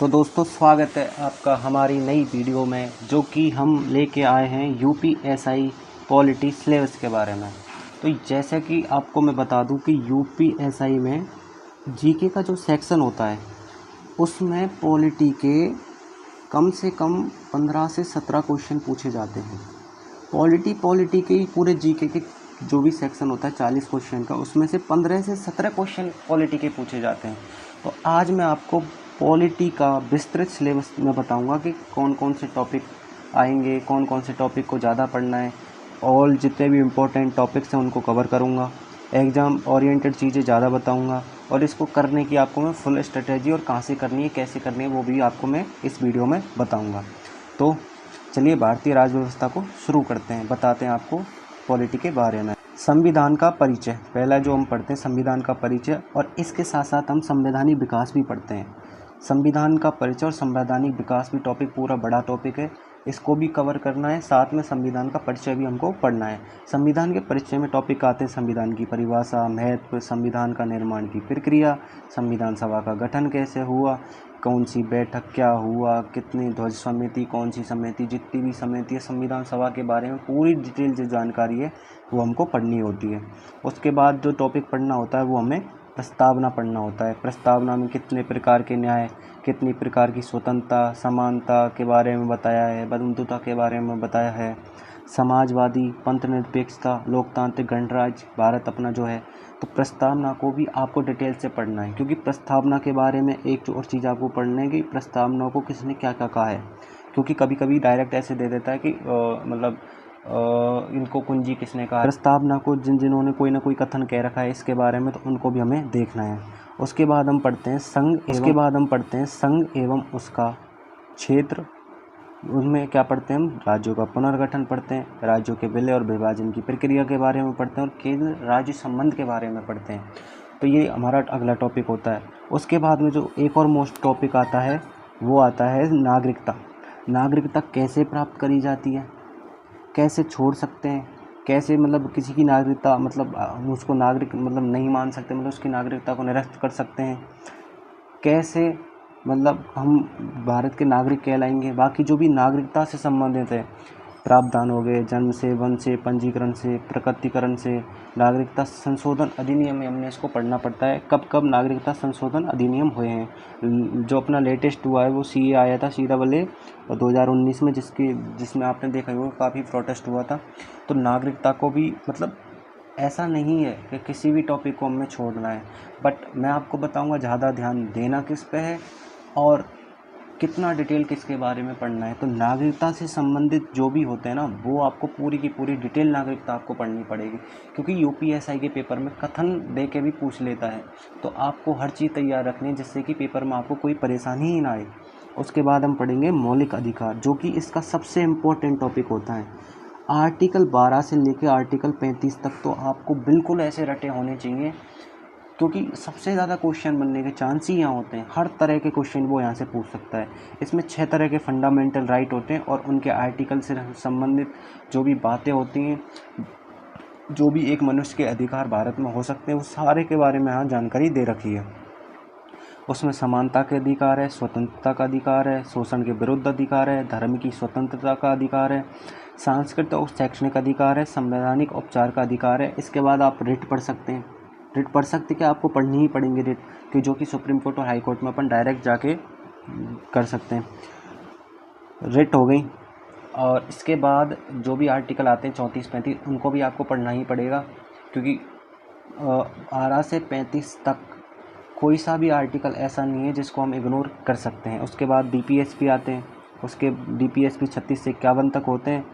तो दोस्तों स्वागत है आपका हमारी नई वीडियो में, जो कि हम लेके आए हैं यूपीएसआई पॉलिटी सिलेबस के बारे में। तो जैसे कि आपको मैं बता दूं कि यूपीएसआई में जीके का जो सेक्शन होता है उसमें पॉलिटी के कम से कम 15 से 17 क्वेश्चन पूछे जाते हैं। पॉलिटी के ही पूरे जीके के जो भी सेक्शन होता है 40 क्वेश्चन का, उसमें से 15 से 17 क्वेश्चन पॉलिटी के पूछे जाते हैं। तो आज मैं आपको पॉलिटी का विस्तृत सिलेबस में बताऊंगा कि कौन कौन से टॉपिक आएंगे, कौन कौन से टॉपिक को ज़्यादा पढ़ना है, और जितने भी इम्पोर्टेंट टॉपिक्स हैं उनको कवर करूंगा। एग्ज़ाम ओरिएंटेड चीज़ें ज़्यादा बताऊंगा, और इसको करने की आपको मैं फुल स्ट्रेटजी और कहाँ से करनी है, कैसे करनी है, वो भी आपको मैं इस वीडियो में बताऊँगा। तो चलिए भारतीय राज्य व्यवस्था को शुरू करते हैं, बताते हैं आपको पॉलिटी के बारे में। संविधान का परिचय पहला जो हम पढ़ते हैं, संविधान का परिचय, और इसके साथ साथ हम संवैधानिक विकास भी पढ़ते हैं। संविधान का परिचय और संवैधानिक विकास भी टॉपिक पूरा बड़ा टॉपिक है, इसको भी कवर करना है। साथ में संविधान का परिचय भी हमको पढ़ना है। संविधान के परिचय में टॉपिक आते हैं संविधान की परिभाषा, महत्व, संविधान का निर्माण की प्रक्रिया, संविधान सभा का गठन कैसे हुआ, कौन सी बैठक क्या हुआ, कितनी ध्वज समिति, कौन सी समिति, जितनी भी समिति है, संविधान सभा के बारे में पूरी डिटेल जो जानकारी है वो हमको पढ़नी होती है। उसके बाद जो टॉपिक पढ़ना होता है वो हमें प्रस्तावना पढ़ना होता है। प्रस्तावना में कितने प्रकार के न्याय, कितनी प्रकार की स्वतंत्रता, समानता के बारे में बताया है, बंधुता के बारे में बताया है, समाजवादी, पंथ निरपेक्षता, लोकतांत्रिक गणराज्य भारत अपना जो है। तो प्रस्तावना को भी आपको डिटेल से पढ़ना है, क्योंकि प्रस्तावना के बारे में एक और चीज़ आपको पढ़ना है कि प्रस्तावना को किसने क्या क्या कहा है। क्योंकि कभी कभी डायरेक्ट ऐसे दे देता है कि इनको कुंजी किसने कहा है। प्रस्तावना को जिन्होंने कोई ना कोई कथन कह रखा है इसके बारे में, तो उनको भी हमें देखना है। उसके बाद हम पढ़ते हैं संघ एवं उसका क्षेत्र। उसमें क्या पढ़ते हैं हम, राज्यों का पुनर्गठन पढ़ते हैं, राज्यों के विलय और विभाजन की प्रक्रिया के बारे में पढ़ते हैं, और केंद्र राज्य संबंध के बारे में पढ़ते हैं। तो ये हमारा अगला टॉपिक होता है। उसके बाद में जो एक और मोस्ट टॉपिक आता है वो आता है नागरिकता। नागरिकता कैसे प्राप्त करी जाती है, कैसे छोड़ सकते हैं, कैसे मतलब किसी की नागरिकता मतलब उसको नागरिक मतलब नहीं मान सकते, मतलब उसकी नागरिकता को निरस्त कर सकते हैं, कैसे मतलब हम भारत के नागरिक कहलाएंगे। बाकी जो भी नागरिकता से संबंधित है, प्रावधान हो गए, जन्म से, वन से, पंजीकरण से, प्रकटीकरण से, नागरिकता संशोधन अधिनियम में हमने इसको पढ़ना पड़ता है। कब कब नागरिकता संशोधन अधिनियम हुए हैं। जो अपना लेटेस्ट हुआ है वो सीए आया था, CAA 2019 में, जिसमें आपने देखा होगा काफ़ी प्रोटेस्ट हुआ था। तो नागरिकता को भी मतलब ऐसा नहीं है कि किसी भी टॉपिक को हमें छोड़ना है, बट मैं आपको बताऊंगा ज़्यादा ध्यान देना किस पे है और कितना डिटेल किसके बारे में पढ़ना है। तो नागरिकता से संबंधित जो भी होते हैं ना, वो आपको पूरी की पूरी डिटेल नागरिकता आपको पढ़नी पड़ेगी, क्योंकि यूपीएसआई के पेपर में कथन दे के भी पूछ लेता है। तो आपको हर चीज़ तैयार रखनी है जिससे कि पेपर में आपको कोई परेशानी ही ना आए। उसके बाद हम पढ़ेंगे मौलिक अधिकार, जो कि इसका सबसे इम्पोर्टेंट टॉपिक होता है। आर्टिकल 12 से लेकर आर्टिकल 35 तक तो आपको बिल्कुल ऐसे रटे होने चाहिए, क्योंकि सबसे ज़्यादा क्वेश्चन बनने के चांस ही यहाँ होते हैं। हर तरह के क्वेश्चन वो यहाँ से पूछ सकता है। इसमें 6 तरह के फंडामेंटल राइट होते हैं, और उनके आर्टिकल से संबंधित जो भी बातें होती हैं, जो भी एक मनुष्य के अधिकार भारत में हो सकते हैं, वो सारे के बारे में यहाँ जानकारी दे रखी है। उसमें समानता के अधिकार है, स्वतंत्रता का अधिकार है, शोषण के विरुद्ध अधिकार है, धर्म की स्वतंत्रता का अधिकार है, सांस्कृतिक और शैक्षणिक अधिकार है, संवैधानिक उपचार का अधिकार है। इसके बाद आप रिट पढ़ सकते हैं। रिट पढ़ सकते क्या, आपको पढ़नी ही पड़ेंगे रिट, कि जो कि सुप्रीम कोर्ट और हाई कोर्ट में अपन डायरेक्ट जाके कर सकते हैं। रिट हो गई। और इसके बाद जो भी आर्टिकल आते हैं 34-35, उनको भी आपको पढ़ना ही पड़ेगा, क्योंकि 12 से 35 तक कोई सा भी आर्टिकल ऐसा नहीं है जिसको हम इग्नोर कर सकते हैं। उसके बाद DPSP आते हैं, उसके DPSP 36 से 51 तक होते हैं।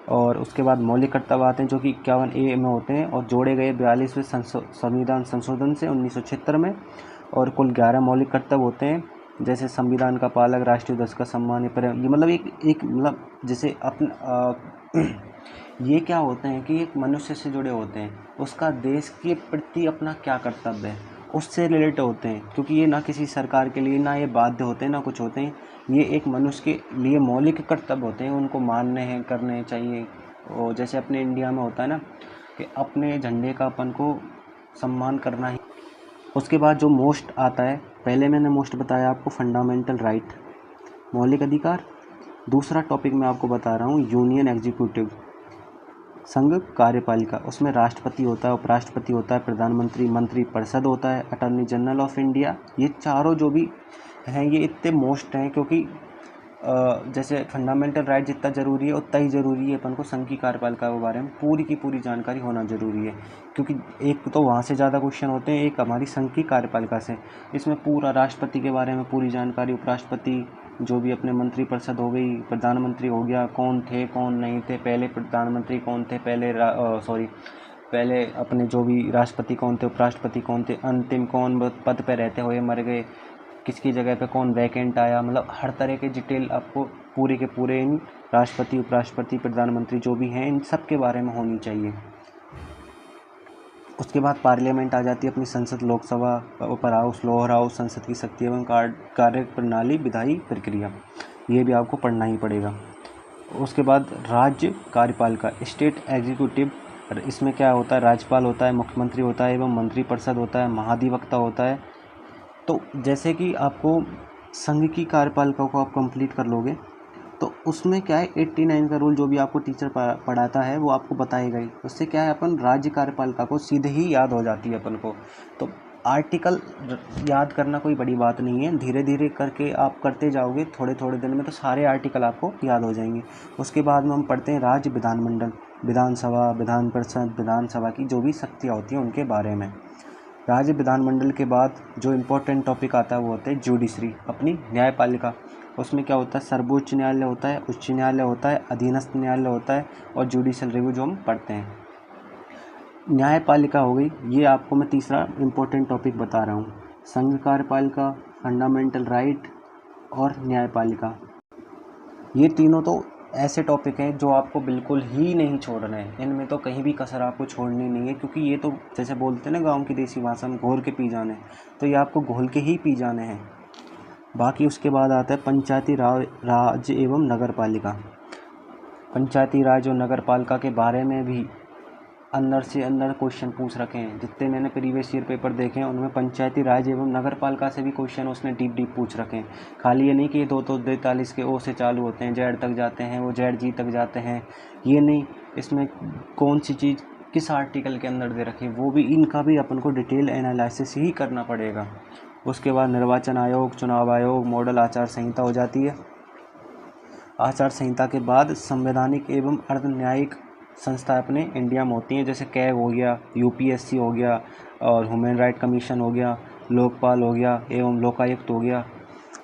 और उसके बाद मौलिक कर्तव्य आते हैं, जो कि 51A में होते हैं, और जोड़े गए 42वें संविधान संशोधन से 1976 में। और कुल 11 मौलिक कर्तव्य होते हैं, जैसे संविधान का पालक, राष्ट्रीय ध्वज का सम्मान, ये मतलब एक मतलब जैसे ये क्या होते हैं कि एक मनुष्य से जुड़े होते हैं, उसका देश के प्रति अपना क्या कर्तव्य है उससे रिलेटेड होते हैं, क्योंकि ये ना किसी सरकार के लिए ना ये बाध्य होते हैं ना कुछ होते हैं। ये एक मनुष्य के लिए मौलिक कर्तव्य होते हैं, उनको मानने हैं, करने चाहिए। और जैसे अपने इंडिया में होता है ना कि अपने झंडे का अपन को सम्मान करना ही उसके बाद जो मोस्ट आता है, पहले मैंने मोस्ट बताया आपको फंडामेंटल राइट, मौलिक अधिकार। दूसरा टॉपिक मैं आपको बता रहा हूँ यूनियन एग्जीक्यूटिव, संघ कार्यपालिका। उसमें राष्ट्रपति होता है, उपराष्ट्रपति होता है, प्रधानमंत्री, मंत्री परिषद होता है, अटॉर्नी जनरल ऑफ इंडिया। ये चारों जो भी हैं ये इतने मोस्ट हैं क्योंकि जैसे फंडामेंटल राइट जितना ज़रूरी है उतना ही ज़रूरी है अपन को संघ की कार्यपालिका के बारे में पूरी की पूरी जानकारी होना ज़रूरी है, क्योंकि एक तो वहाँ से ज़्यादा क्वेश्चन होते हैं, एक हमारी संघ की कार्यपालिका से। इसमें पूरा राष्ट्रपति के बारे में पूरी जानकारी, उपराष्ट्रपति, जो भी अपने मंत्रिपरिषद हो गई, प्रधानमंत्री हो गया, कौन थे कौन नहीं थे, पहले प्रधानमंत्री कौन थे, पहले अपने जो भी राष्ट्रपति कौन थे, उपराष्ट्रपति कौन थे, अंतिम कौन पद पे रहते हुए मर गए, किसकी जगह पे कौन वैकेंट आया, मतलब हर तरह के डिटेल आपको पूरे के पूरे इन राष्ट्रपति, उपराष्ट्रपति, प्रधानमंत्री जो भी हैं इन सब के बारे में होनी चाहिए। उसके बाद पार्लियामेंट आ जाती है अपनी संसद, Lok Sabha, upper house, lower house, संसद की शक्ति एवं कार्य प्रणाली, विधायी प्रक्रिया, ये भी आपको पढ़ना ही पड़ेगा। उसके बाद राज्य कार्यपालिका, स्टेट एग्जीक्यूटिव, इसमें क्या होता है, राज्यपाल होता है, मुख्यमंत्री होता है एवं मंत्रिपरिषद होता है, महाधिवक्ता होता है। तो जैसे कि आपको संघ की कार्यपालिका को आप कंप्लीट कर लोगे तो उसमें क्या है 89 का रूल जो भी आपको टीचर पढ़ाता है वो आपको बताएगा ही। उससे क्या है अपन राज्य कार्यपालिका को सीधे ही याद हो जाती है अपन को। तो आर्टिकल याद करना कोई बड़ी बात नहीं है, धीरे धीरे करके आप करते जाओगे, थोड़े थोड़े दिन में तो सारे आर्टिकल आपको याद हो जाएंगे। उसके बाद में हम पढ़ते हैं राज्य विधानमंडल, विधानसभा, विधान परिषद, विधानसभा की जो भी शक्तियाँ होती हैं उनके बारे में। राज्य विधानमंडल के बाद जो इम्पोर्टेंट टॉपिक आता है वो होता है जुडिशरी, अपनी न्यायपालिका। उसमें क्या होता है, सर्वोच्च न्यायालय होता है, उच्च न्यायालय होता है, अधीनस्थ न्यायालय होता है और जुडिशल रिव्यू जो हम पढ़ते हैं। न्यायपालिका हो गई, ये आपको मैं तीसरा इम्पोर्टेंट टॉपिक बता रहा हूँ। संघ कार्यपालिका, फंडामेंटल राइट और न्यायपालिका, ये तीनों तो ऐसे टॉपिक हैं जो आपको बिल्कुल ही नहीं छोड़ना है, इनमें तो कहीं भी कसर आपको छोड़नी नहीं है, क्योंकि ये तो जैसे बोलते हैं ना गांव की देसी भाषा में, घोल के पी जाने, तो ये आपको घोल के ही पी जाने हैं। बाकी उसके बाद आता है पंचायती राज एवं नगर पालिका। पंचायती राज और नगर पालिका के बारे में भी अंदर से अंदर क्वेश्चन पूछ रखे हैं, जितने मैंने प्रीवियस ईयर पेपर देखे हैं उनमें पंचायती राज एवं नगर पालिका से भी क्वेश्चन उसने डीप पूछ रखे हैं। खाली ये नहीं कि ये 243 के ओ से चालू होते हैं, जेड तक जाते हैं, वो जेड जी तक जाते हैं, ये नहीं, इसमें कौन सी चीज़ किस आर्टिकल के अंदर दे रखी है वो भी, इनका भी अपन को डिटेल एनालिसिस ही करना पड़ेगा। उसके बाद निर्वाचन आयोग, चुनाव आयोग, मॉडल आचार संहिता हो जाती है। आचार संहिता के बाद संवैधानिक एवं अर्ध न्यायिक संस्था अपने इंडिया में होती हैं, जैसे कैग हो गया, यूपीएससी हो गया और ह्यूमन राइट कमीशन हो गया, लोकपाल हो गया एवं लोकायुक्त हो गया।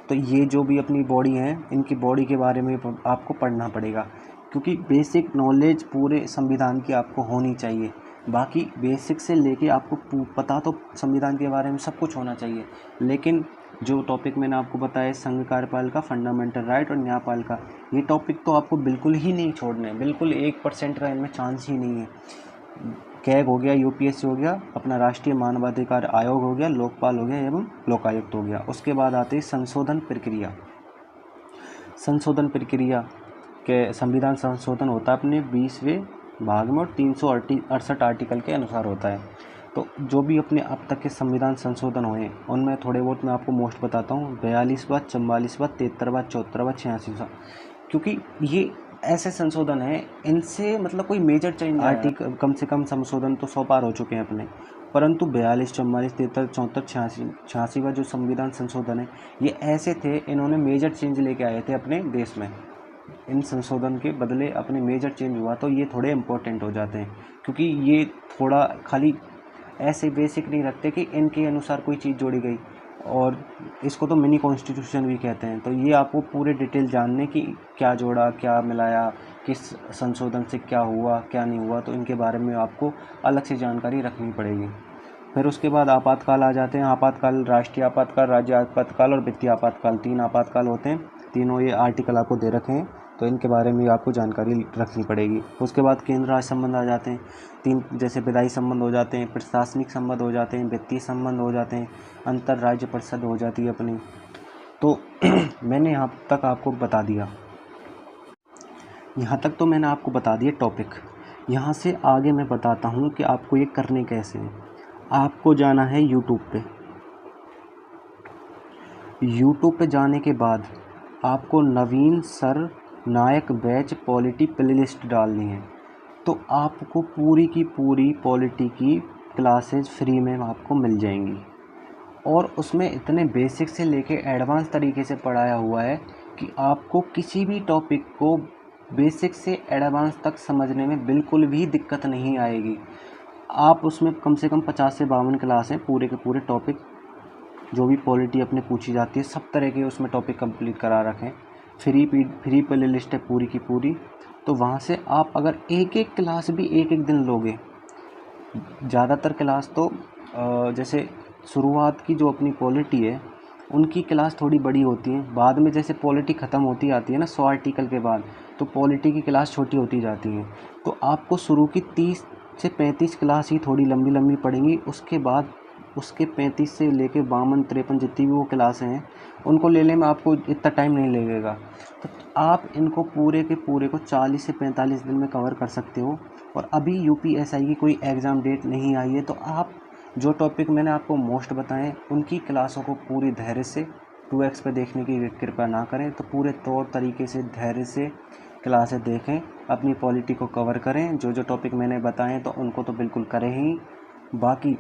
तो ये जो भी अपनी बॉडी हैं इनकी बॉडी के बारे में आपको पढ़ना पड़ेगा, क्योंकि बेसिक नॉलेज पूरे संविधान की आपको होनी चाहिए। बाकी बेसिक से लेके आपको पता तो संविधान के बारे में सब कुछ होना चाहिए, लेकिन जो टॉपिक मैंने आपको बताया संघ कार्यपालिका, फंडामेंटल राइट और न्यायपालिका, ये टॉपिक तो आपको बिल्कुल ही नहीं छोड़ने हैं, बिल्कुल 1% का इनमें चांस ही नहीं है। कैग हो गया, यूपीएससी हो गया, अपना राष्ट्रीय मानवाधिकार आयोग हो गया, लोकपाल हो गया एवं लोकायुक्त हो गया। उसके बाद आती है संशोधन प्रक्रिया। संशोधन प्रक्रिया के संविधान संशोधन होता है अपने 20वें भाग में और 368 आर्टिकल के अनुसार होता है। तो जो भी अपने अब तक के संविधान संशोधन हुए उनमें थोड़े बहुत मैं आपको मोस्ट बताता हूँ। 42वां, 44वां, 73वां, 74वां, 86वां, क्योंकि ये ऐसे संशोधन हैं इनसे मतलब कोई मेजर चेंज आर्टिकल, कम से कम संशोधन तो 100 पार हो चुके हैं अपने, परंतु 42, 44, 73, 74, 86वां जो संविधान संशोधन है ये ऐसे थे, इन्होंने मेजर चेंज लेके आए थे अपने देश में। इन संशोधन के बदले अपने मेजर चेंज हुआ, तो ये थोड़े इम्पोर्टेंट हो जाते हैं, क्योंकि ये थोड़ा खाली ऐसे बेसिक नहीं रखते कि इनके अनुसार कोई चीज़ जोड़ी गई, और इसको तो मिनी कॉन्स्टिट्यूशन भी कहते हैं। तो ये आपको पूरे डिटेल जानने की क्या जोड़ा, क्या मिलाया, किस संशोधन से क्या हुआ क्या नहीं हुआ, तो इनके बारे में आपको अलग से जानकारी रखनी पड़ेगी। फिर उसके बाद आपातकाल आ जाते हैं। आपातकाल, राष्ट्रीय आपातकाल, राज्य आपातकाल और वित्तीय आपातकाल, 3 आपातकाल होते हैं। तीनों ये आर्टिकल आपको दे रखे हैं, तो इनके बारे में आपको जानकारी रखनी पड़ेगी। उसके बाद केंद्र राज्य संबंध आ जाते हैं 3, जैसे विधायी संबंध हो जाते हैं, प्रशासनिक संबंध हो जाते हैं, वित्तीय संबंध हो जाते हैं, अंतर राज्य परिषद हो जाती है अपनी। तो मैंने यहाँ तक आपको बता दिया, यहाँ तक तो मैंने आपको बता दिया टॉपिक। यहाँ से आगे मैं बताता हूँ कि आपको ये करने कैसे हैं। आपको जाना है यूट्यूब पे, यूट्यूब पे जाने के बाद आपको नवीन सर नायक बैच पॉलिटी प्लेलिस्ट डालनी है। तो आपको पूरी की पूरी पॉलिटी की क्लासेज फ्री में आपको मिल जाएंगी और उसमें इतने बेसिक से लेके एडवांस तरीके से पढ़ाया हुआ है कि आपको किसी भी टॉपिक को बेसिक से एडवांस तक समझने में बिल्कुल भी दिक्कत नहीं आएगी। आप उसमें कम से कम 50 से 52 क्लास हैं, पूरे के पूरे टॉपिक जो भी पॉलिटी अपने पूछी जाती है सब तरह के उसमें टॉपिक कंप्लीट करा रखें। फ्री प्ले लिस्ट है पूरी की पूरी। तो वहाँ से आप अगर एक एक क्लास भी एक एक दिन लोगे, ज़्यादातर क्लास तो जैसे शुरुआत की जो अपनी पॉलिटी है उनकी क्लास थोड़ी बड़ी होती है, बाद में जैसे पॉलिटी ख़त्म होती आती है ना 100 आर्टिकल के बाद, तो पॉलिटी की क्लास छोटी होती जाती है। तो आपको शुरू की 30 से 35 क्लास ही थोड़ी लंबी लंबी पड़ेंगी। उसके बाद उसके 35 से लेके 52 53 जितनी भी वो क्लासें हैं उनको लेने में आपको इतना टाइम नहीं लगेगा। तो आप इनको पूरे के पूरे को 40 से 45 दिन में कवर कर सकते हो। और अभी यूपीएसआई की कोई एग्ज़ाम डेट नहीं आई है, तो आप जो टॉपिक मैंने आपको मोस्ट बताएं उनकी क्लासों को पूरी धैर्य से 2x पे देखने की कृपया ना करें। तो पूरे तौर तरीके से धैर्य से क्लासें देखें, अपनी पॉलिटी को कवर करें। जो जो टॉपिक मैंने बताए तो उनको तो बिल्कुल करें ही, बाकी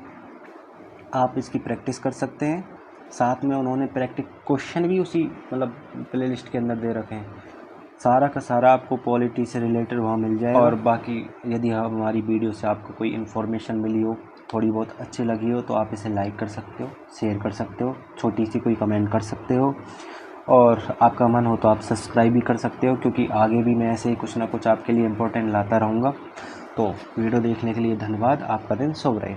आप इसकी प्रैक्टिस कर सकते हैं। साथ में उन्होंने प्रैक्टिस क्वेश्चन भी उसी मतलब प्लेलिस्ट के अंदर दे रखे हैं। सारा का सारा आपको पॉलिटी से रिलेटेड वहाँ मिल जाएगा। और बाकी यदि हमारी वीडियो से आपको कोई इन्फॉर्मेशन मिली हो, थोड़ी बहुत अच्छी लगी हो, तो आप इसे लाइक कर सकते हो, शेयर कर सकते हो, छोटी सी कोई कमेंट कर सकते हो, और आपका मन हो तो आप सब्सक्राइब भी कर सकते हो, क्योंकि आगे भी मैं ऐसे ही कुछ ना कुछ आपके लिए इम्पोर्टेंट लाता रहूँगा। तो वीडियो देखने के लिए धन्यवाद। आपका दिन शुभ रहे।